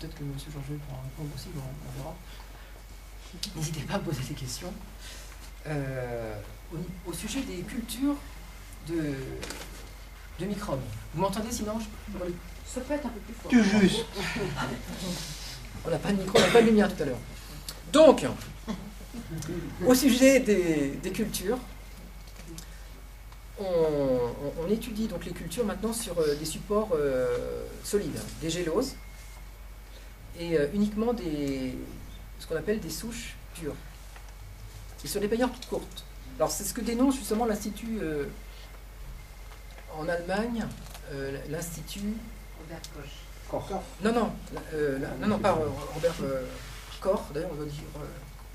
peut-être que M. Georges pourra répondre aussi, on verra. N'hésitez pas à poser des questions. Au sujet des cultures de microbes. Vous m'entendez sinon Ça peut être un peu plus fort. Tout juste. On n'a pas de micro, on n'a pas de lumière tout à l'heure. Donc, au sujet des cultures, on étudie donc les cultures maintenant sur des supports solides, des géloses, et uniquement ce qu'on appelle des souches dures. Et sur des périères toutes courtes. Alors c'est ce que dénonce justement l'Institut en Allemagne, l'Institut... Robert Koch. Koch. Non, pas Robert Koch, d'ailleurs on doit dire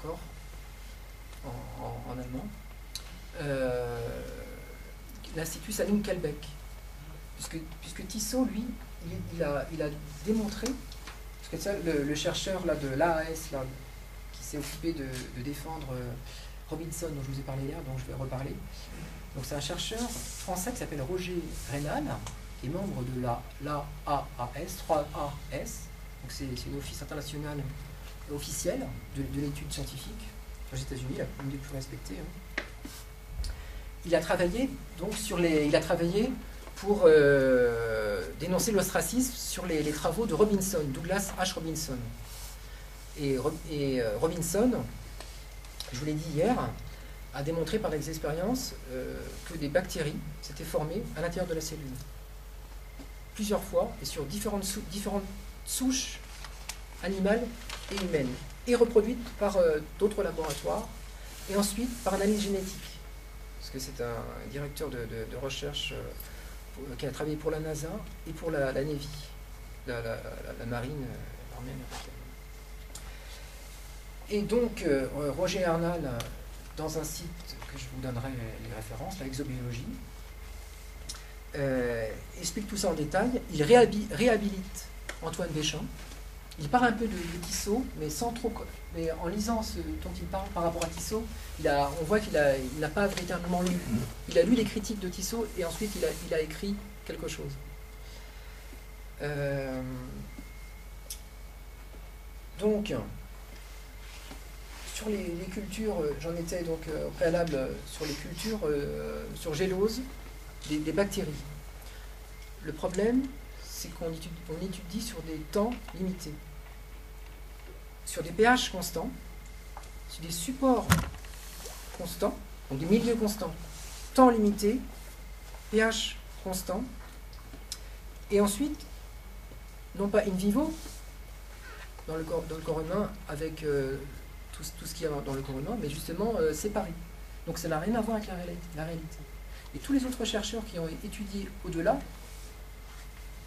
Koch en allemand. L'Institut Salim Kalbeck. Puisque Tissot, lui, il a démontré, parce que ça, le chercheur là, de l'AAS, là, qui s'est occupé de défendre Robinson, dont je vous ai parlé hier, dont je vais reparler. Donc c'est un chercheur français qui s'appelle Roger Reynal, qui est membre de l'AAS, 3AS, donc c'est une office internationale officielle de l'étude scientifique aux États-Unis, une des plus respectées. Hein. Il a travaillé donc pour dénoncer l'ostracisme sur les travaux de Robinson, Douglas H. Robinson. Et Robinson, je vous l'ai dit hier, a démontré par des expériences que des bactéries s'étaient formées à l'intérieur de la cellule. Plusieurs fois, et sur différentes souches animales et humaines, et reproduites par d'autres laboratoires, et ensuite par analyse génétique. Parce que c'est un directeur de recherche qui a travaillé pour la NASA et pour la Navy, la marine, l'armée américaine. Et donc, Roger Arnal, dans un site que je vous donnerai les références, la exobiologie, explique tout ça en détail. Il réhabilite Antoine Béchamp. Il parle un peu de Tissot, mais sans trop. Mais en lisant ce dont il parle par rapport à Tissot, on voit qu'il n'a pas véritablement lu. Il a lu les critiques de Tissot et ensuite il a écrit quelque chose. Donc, sur les cultures, j'en étais donc au préalable sur les cultures, sur gélose, des bactéries. Le problème, c'est qu'on étudie sur des temps limités, sur des pH constants, sur des supports constants, donc des milieux constants, temps limité, pH constant, et ensuite, non pas in vivo, dans le corps humain, avec tout ce qu'il y a dans le corps humain, mais justement séparé. Donc ça n'a rien à voir avec la réalité. Et tous les autres chercheurs qui ont étudié au-delà,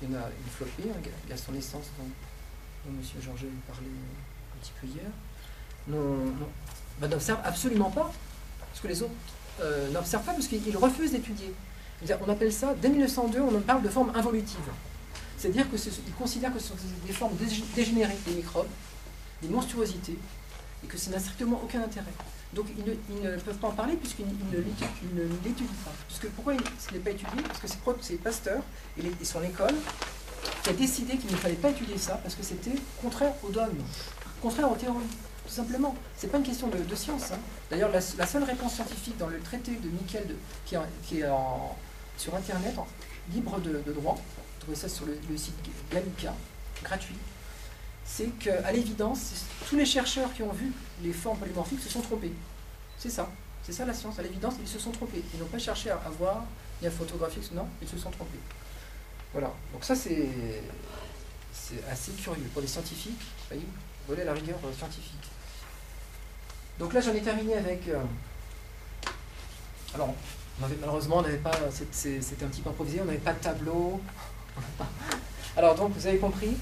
il y en a une flopée, hein, Gaston Naissance, dont M. Georges a parlé un petit peu hier, n'observent absolument pas, parce que les autres n'observent pas, parce qu'ils refusent d'étudier. On appelle ça, dès 1902, on en parle de forme involutive. C'est-à-dire qu'ils considèrent que ce sont des formes dégénérées des microbes, des monstruosités, et que ça n'a strictement aucun intérêt. Donc ils ne peuvent pas en parler puisqu'ils ne l'étudient pas. Pourquoi ce n'est pas étudié? Parce que c'est Pasteur et son école qui a décidé qu'il ne fallait pas étudier ça parce que c'était contraire au dogme, contraire aux théories, tout simplement. C'est pas une question de science. Hein. D'ailleurs, la seule réponse scientifique dans le traité de Michel qui est sur Internet, libre de droit, vous trouvez ça sur le site Gallica, gratuit, c'est qu'à l'évidence, tous les chercheurs qui ont vu les formes polymorphiques se sont trompés. C'est ça la science. À l'évidence, ils se sont trompés. Ils n'ont pas cherché à voir, ni à photographier, non, ils se sont trompés. Voilà. Donc ça, c'est assez curieux. Pour les scientifiques, vous voyez la rigueur scientifique. Donc là, j'en ai terminé avec... Alors, malheureusement, on n'avait pas... C'était un petit peu improvisé, on n'avait pas de tableau. Alors donc, vous avez compris,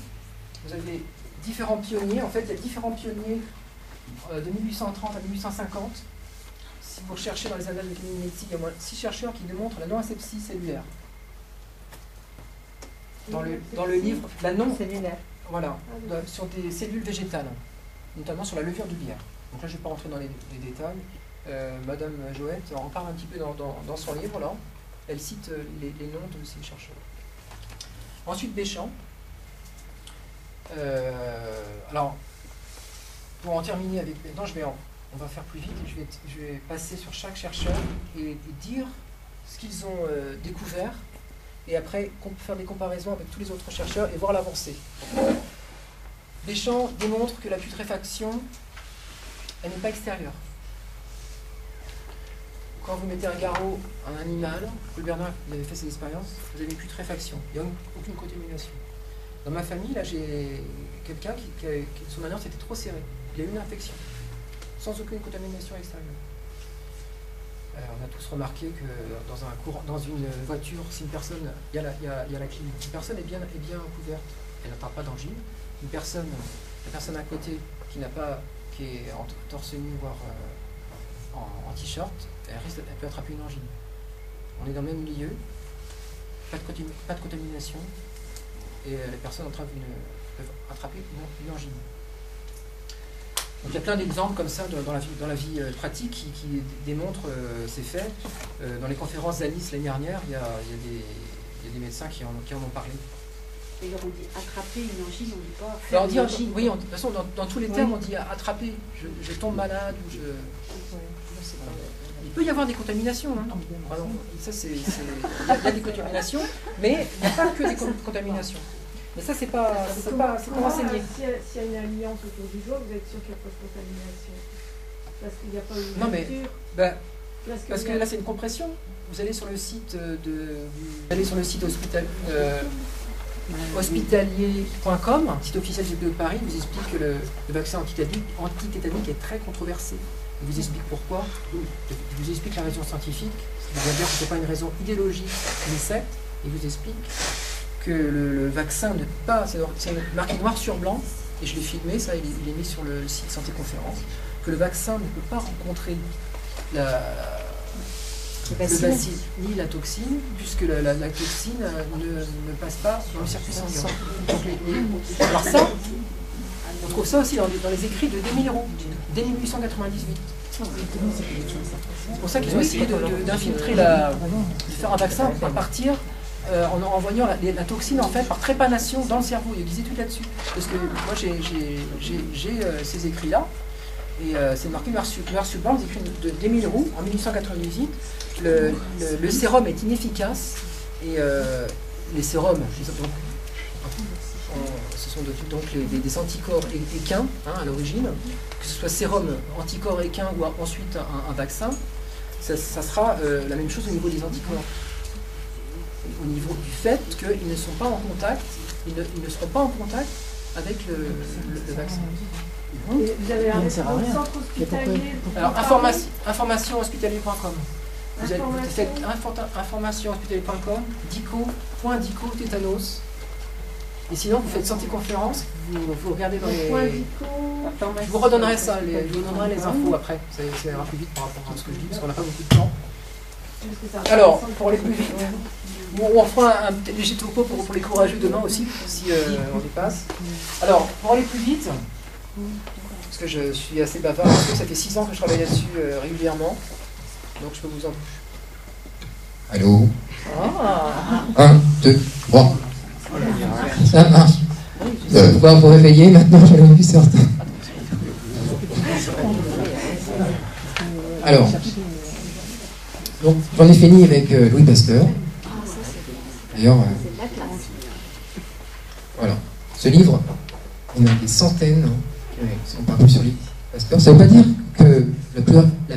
vous avez différents pionniers. En fait, il y a différents pionniers de 1830 à 1850. Si vous recherchez dans les annales de médecine, il y a au moins 6 chercheurs qui démontrent la non-asepsie cellulaire. Dans le livre, la non-cellulaire. Voilà, sur des cellules végétales, notamment sur la levure de bière. Donc là, je ne vais pas rentrer dans les détails. Madame Joëtte en parle un petit peu dans son livre, là. Elle cite les noms de ces chercheurs. Ensuite, Béchamp. Alors, pour en terminer avec... Non, on va faire plus vite. Je vais passer sur chaque chercheur et dire ce qu'ils ont découvert. Et après, faire des comparaisons avec tous les autres chercheurs et voir l'avancée. Deschamps démontre que la putréfaction, elle n'est pas extérieure. Quand vous mettez un garrot à un animal, Paul Bernard, il avait fait ses expériences, vous avez une putréfaction, il n'y a aucune contamination. Dans ma famille, là, j'ai quelqu'un son alliance était trop serrée. Il a eu une infection, sans aucune contamination extérieure. On a tous remarqué que dans une voiture, si une personne, il y a la clim, une personne est bien couverte, elle n'attrape pas d'angine. La personne à côté qui est en torse nu, voire en t-shirt, elle peut attraper une angine. On est dans le même milieu, pas de contamination, et les personnes peuvent attraper une angine. Donc il y a plein d'exemples comme ça dans la vie pratique qui démontrent ces faits. Dans les conférences d'Alice l'année dernière, il y a des médecins qui en ont parlé. Et alors on dit attraper une angine, on ne dit pas faire une angine. Oui, de toute façon, dans tous les termes, on dit attraper, je tombe malade, ou je... Il peut y avoir des contaminations. Hein. Alors, ça, il y a des contaminations, mais il n'y a pas que des contaminations. Mais ça, c'est pas renseigné. S'il y a une alliance autour du doigt, vous êtes sûr qu'il n'y a pas de contamination? Parce qu'il n'y a pas une non, mais parce que là, c'est une compression. Vous allez sur le site hospitalier.com, site officiel de Paris, vous explique que le vaccin antitétanique est très controversé. Il vous explique pourquoi. Il vous explique la raison scientifique. Il va dire que ce n'est pas une raison idéologique ni secte. Il vous explique que le vaccin ne peut pas, c'est marqué noir sur blanc, et je l'ai filmé, ça il est mis sur le site Santé Conférence, que le vaccin ne peut pas rencontrer le bacille ni la toxine, puisque la toxine ne passe pas dans le circuit sanguin. Alors ça, on trouve ça aussi dans les écrits de Desmileroux, dès 1898. C'est pour ça qu'ils ont essayé d'infiltrer de faire un vaccin à partir en envoyant la toxine en fait par trépanation dans le cerveau. Il y a des études là-dessus. Parce que moi j'ai ces écrits-là, et c'est marqué noir sur blanc, les écrits de Desmileroux en 1898. Le sérum est inefficace, et les sérums, ce sont donc des anticorps équins à l'origine, que ce soit sérum, anticorps équins ou ensuite un vaccin, ça sera la même chose au niveau des anticorps. Au niveau du fait qu'ils ne sont pas en contact, ils ne seront pas en contact avec le vaccin. Et vous avez un centre hospitalier. Alors, information hospitalier.com. Vous faites information hospitalier.com, dico tétanos. Et sinon, vous faites Santé Conférence, vous regardez dans les... Je vous redonnerai ça, je vous donnerai les infos après. Ça ira plus vite par rapport à ce que je dis, parce qu'on n'a pas beaucoup de temps. Alors, pour aller plus vite, on fera un léger topo pour les courageux demain aussi, si on dépasse. Alors, pour aller plus vite, parce que je suis assez bavard, parce que ça fait 6 ans que je travaille là-dessus régulièrement, donc je peux vous en... Allô. 1, 2, 3. Ça marche. Vous allez pouvoir vous réveiller maintenant, j'en ai plus certain. Alors, donc j'en ai fini avec Louis Pasteur. D'ailleurs, voilà. Ce livre, il y en a des centaines qui sont parus sur Louis Pasteur. Ça ne veut pas dire que la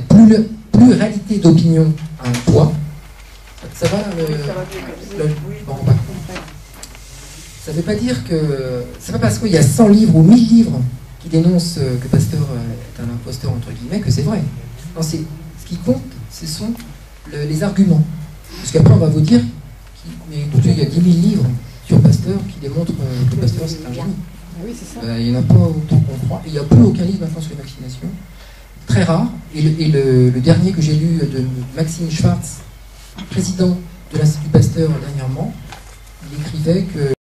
pluralité d'opinion a un poids. Ça va ça ne veut pas dire que... C'est pas parce qu'il y a 100 livres ou 1000 livres qui dénoncent que Pasteur est un imposteur, entre guillemets, que c'est vrai. Non, ce qui compte, ce sont les arguments. Parce qu'après, on va vous dire qu'il y a 10 000 livres sur Pasteur qui démontrent que Pasteur, c'est un génie. Oui, c'est ça. Il n'y en a pas autant qu'on croit. Et il n'y a plus aucun livre maintenant sur les vaccinations. Très rare. Et le dernier que j'ai lu de Maxime Schwartz, président de l'Institut Pasteur dernièrement, il écrivait que